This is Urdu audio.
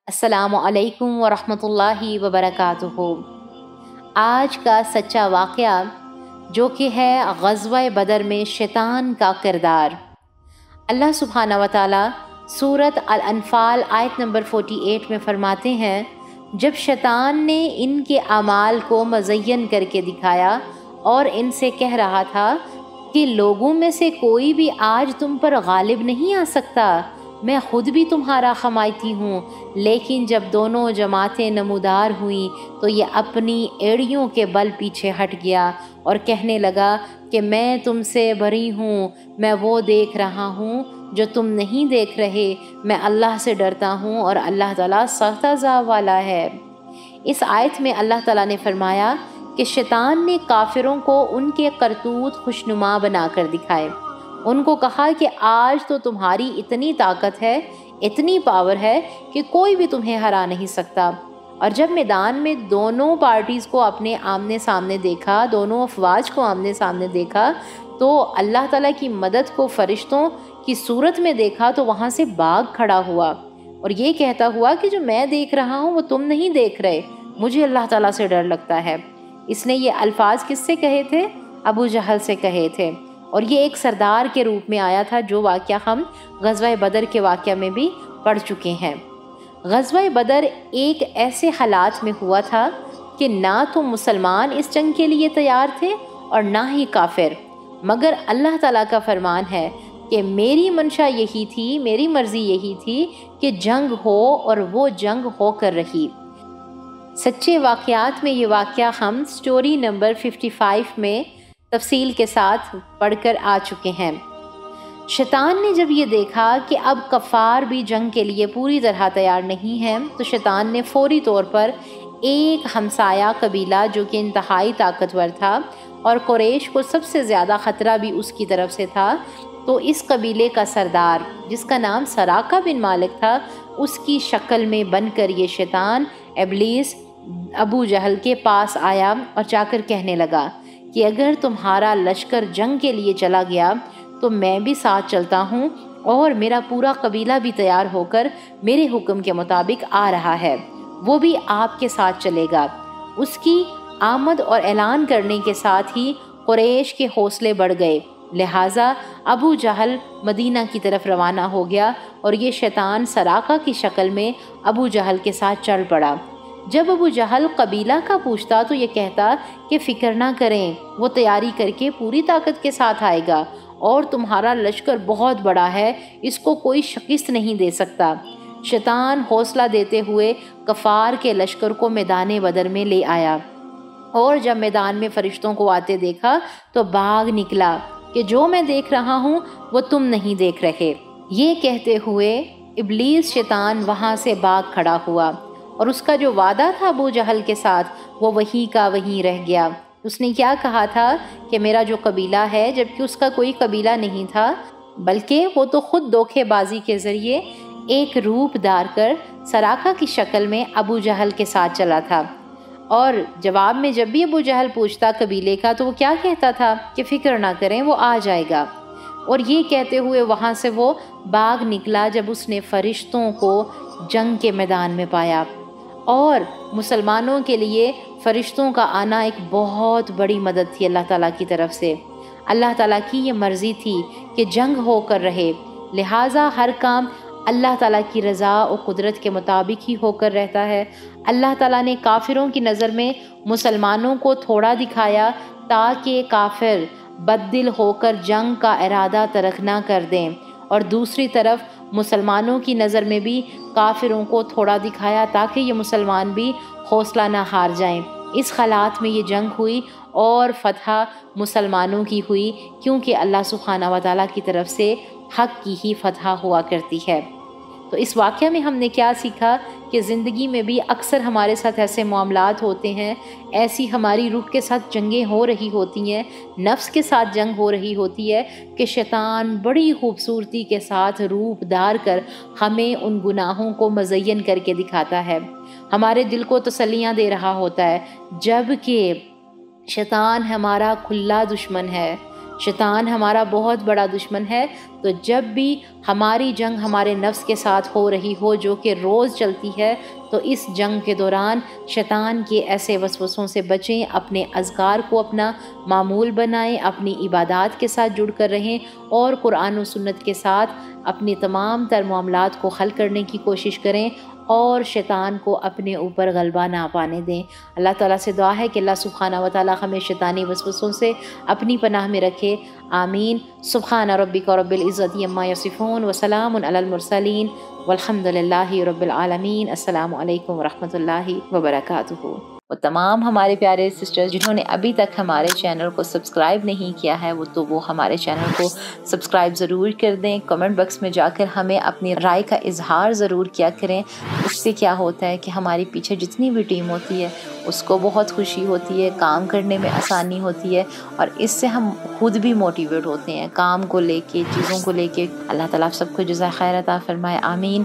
السلام علیکم ورحمۃ اللہ وبرکاتہ۔ آج کا سچا واقعہ جو کہ ہے غزوہ بدر میں شیطان کا کردار۔ اللہ سبحانہ و تعالیٰ سورۃ الانفال آیت نمبر 48 میں فرماتے ہیں، جب شیطان نے ان کے اعمال کو مزین کر کے دکھایا اور ان سے کہہ رہا تھا کہ لوگوں میں سے کوئی بھی آج تم پر غالب نہیں آ سکتا، میں خود بھی تمہارا حمایتی ہوں۔ لیکن جب دونوں جماعتیں نمودار ہوئیں تو یہ اپنی ایڑیوں کے بل پیچھے ہٹ گیا اور کہنے لگا کہ میں تم سے بری ہوں، میں وہ دیکھ رہا ہوں جو تم نہیں دیکھ رہے، میں اللہ سے ڈرتا ہوں اور اللہ تعالیٰ سخت عذاب والا ہے۔ اس آیت میں اللہ تعالیٰ نے فرمایا کہ شیطان نے کافروں کو ان کے کرتوت خوشنما بنا کر دکھائے۔ ان کو کہا کہ آج تو تمہاری اتنی طاقت ہے، اتنی پاور ہے کہ کوئی بھی تمہیں ہرا نہیں سکتا۔ اور جب میدان میں دونوں پارٹیز کو اپنے آمنے سامنے دیکھا، دونوں افواج کو آمنے سامنے دیکھا، تو اللہ تعالیٰ کی مدد کو فرشتوں کی صورت میں دیکھا تو وہاں سے بھاگ کھڑا ہوا اور یہ کہتا ہوا کہ جو میں دیکھ رہا ہوں وہ تم نہیں دیکھ رہے، مجھے اللہ تعالیٰ سے ڈر لگتا ہے۔ اس نے یہ الفاظ کس سے کہے تھے؟ ابو جہل سے کہے تھے، اور یہ ایک سردار کے روپ میں آیا تھا، جو واقعہ ہم غزوہ بدر کے واقعہ میں بھی پڑھ چکے ہیں۔ غزوہ بدر ایک ایسے حالات میں ہوا تھا کہ نہ تو مسلمان اس جنگ کے لیے تیار تھے اور نہ ہی کافر، مگر اللہ تعالیٰ کا فرمان ہے کہ میری منشا یہی تھی، میری مرضی یہی تھی کہ جنگ ہو، اور وہ جنگ ہو کر رہی۔ سچے واقعات میں یہ واقعہ ہم سٹوری نمبر 55 میں تفصیل کے ساتھ پڑھ کر آ چکے ہیں۔ شیطان نے جب یہ دیکھا کہ اب کفار بھی جنگ کے لیے پوری طرح تیار نہیں ہیں، تو شیطان نے فوری طور پر ایک ہمسایہ قبیلہ جو کہ انتہائی طاقتور تھا اور قریش کو سب سے زیادہ خطرہ بھی اس کی طرف سے تھا، تو اس قبیلے کا سردار جس کا نام سراقہ بن مالک تھا، اس کی شکل میں بن کر یہ شیطان ابلیس ابو جہل کے پاس آیا اور جا کر کہنے لگا کہ اگر تمہارا لشکر جنگ کے لیے چلا گیا تو میں بھی ساتھ چلتا ہوں، اور میرا پورا قبیلہ بھی تیار ہو کر میرے حکم کے مطابق آ رہا ہے، وہ بھی آپ کے ساتھ چلے گا۔ اس کی آمد اور اعلان کرنے کے ساتھ ہی قریش کے حوصلے بڑھ گئے، لہٰذا ابو جہل مدینہ کی طرف روانہ ہو گیا اور یہ شیطان سراقہ کی شکل میں ابو جہل کے ساتھ چل پڑا۔ جب ابو جہل قبیلہ کا پوچھتا تو یہ کہتا کہ فکر نہ کریں، وہ تیاری کر کے پوری طاقت کے ساتھ آئے گا، اور تمہارا لشکر بہت بڑا ہے، اس کو کوئی شکست نہیں دے سکتا۔ شیطان حوصلہ دیتے ہوئے کفار کے لشکر کو میدان بدر میں لے آیا، اور جب میدان میں فرشتوں کو آتے دیکھا تو بھاگ نکلا کہ جو میں دیکھ رہا ہوں وہ تم نہیں دیکھ رہے۔ یہ کہتے ہوئے ابلیس شیطان وہاں سے بھاگ کھڑا ہوا، اور اس کا جو وعدہ تھا ابو جہل کے ساتھ وہ وہیں کا وہیں رہ گیا۔ اس نے کیا کہا تھا کہ میرا جو قبیلہ ہے، جبکہ اس کا کوئی قبیلہ نہیں تھا، بلکہ وہ تو خود دھوکے بازی کے ذریعے ایک روپ دار کر سراقہ کی شکل میں ابو جہل کے ساتھ چلا تھا، اور جواب میں جب بھی ابو جہل پوچھتا قبیلے کا تو وہ کیا کہتا تھا کہ فکر نہ کریں، وہ آ جائے گا۔ اور یہ کہتے ہوئے وہاں سے وہ بھاگ نکلا جب اس نے فرشتوں کو جنگ کے میدان میں پایا، اور مسلمانوں کے لیے فرشتوں کا آنا ایک بہت بڑی مدد تھی اللہ تعالیٰ کی طرف سے۔ اللہ تعالیٰ کی یہ مرضی تھی کہ جنگ ہو کر رہے، لہٰذا ہر کام اللہ تعالیٰ کی رضا اور قدرت کے مطابق ہی ہو کر رہتا ہے۔ اللہ تعالیٰ نے کافروں کی نظر میں مسلمانوں کو تھوڑا دکھایا تاکہ کافر بددل ہو کر جنگ کا ارادہ ترک نہ کر دیں، اور دوسری طرف مسلمانوں کی نظر میں بھی کافروں کو تھوڑا دکھایا تاکہ یہ مسلمان بھی حوصلہ نہ ہار جائیں۔ اس حالات میں یہ جنگ ہوئی اور فتح مسلمانوں کی ہوئی، کیونکہ اللہ سبحانہ و تعالیٰ کی طرف سے حق کی ہی فتح ہوا کرتی ہے۔ تو اس واقعہ میں ہم نے کیا سیکھا کہ زندگی میں بھی اکثر ہمارے ساتھ ایسے معاملات ہوتے ہیں، ایسی ہماری روح کے ساتھ جنگیں ہو رہی ہوتی ہیں، نفس کے ساتھ جنگ ہو رہی ہوتی ہے کہ شیطان بڑی خوبصورتی کے ساتھ روپ دار کر ہمیں ان گناہوں کو مزین کر کے دکھاتا ہے، ہمارے دل کو تسلیاں دے رہا ہوتا ہے، جبکہ شیطان ہمارا کھلا دشمن ہے۔ شیطان ہمارا بہت بڑا دشمن ہے، تو جب بھی ہماری جنگ ہمارے نفس کے ساتھ ہو رہی ہو جو کہ روز چلتی ہے، تو اس جنگ کے دوران شیطان کے ایسے وسوسوں سے بچیں، اپنے اذکار کو اپنا معمول بنائیں، اپنی عبادات کے ساتھ جڑ کر رہیں اور قرآن و سنت کے ساتھ اپنی تمام تر معاملات کو حل کرنے کی کوشش کریں اور شیطان کو اپنے اوپر غلبہ نہ پانے دیں۔ اللہ تعالیٰ سے دعا ہے کہ اللہ سبحانہ و تعالیٰ ہمیں شیطانی وسوسوں سے اپنی پناہ میں رکھے، آمین۔ سبحان ربک رب العزت عما یصفون وسلام علی المرسلین والحمد للہ رب العالمین۔ السلام علیکم ورحمۃ اللہ وبرکاتہ۔ وہ تمام ہمارے پیارے سسٹرز جنہوں نے ابھی تک ہمارے چینل کو سبسکرائب نہیں کیا ہے، وہ ہمارے چینل کو سبسکرائب ضرور کر دیں۔ کمنٹ باکس میں جا کر ہمیں اپنی رائے کا اظہار ضرور کیا کریں۔ اس سے کیا ہوتا ہے کہ ہماری پیچھے جتنی بھی ٹیم ہوتی ہے اس کو بہت خوشی ہوتی ہے، کام کرنے میں آسانی ہوتی ہے، اور اس سے ہم خود بھی موٹیویٹ ہوتے ہیں کام کو لے کے، چیزوں کو لے کے۔ اللہ تعالیٰ آپ سب کو جزائے خیر عطا فرمائے، آمین۔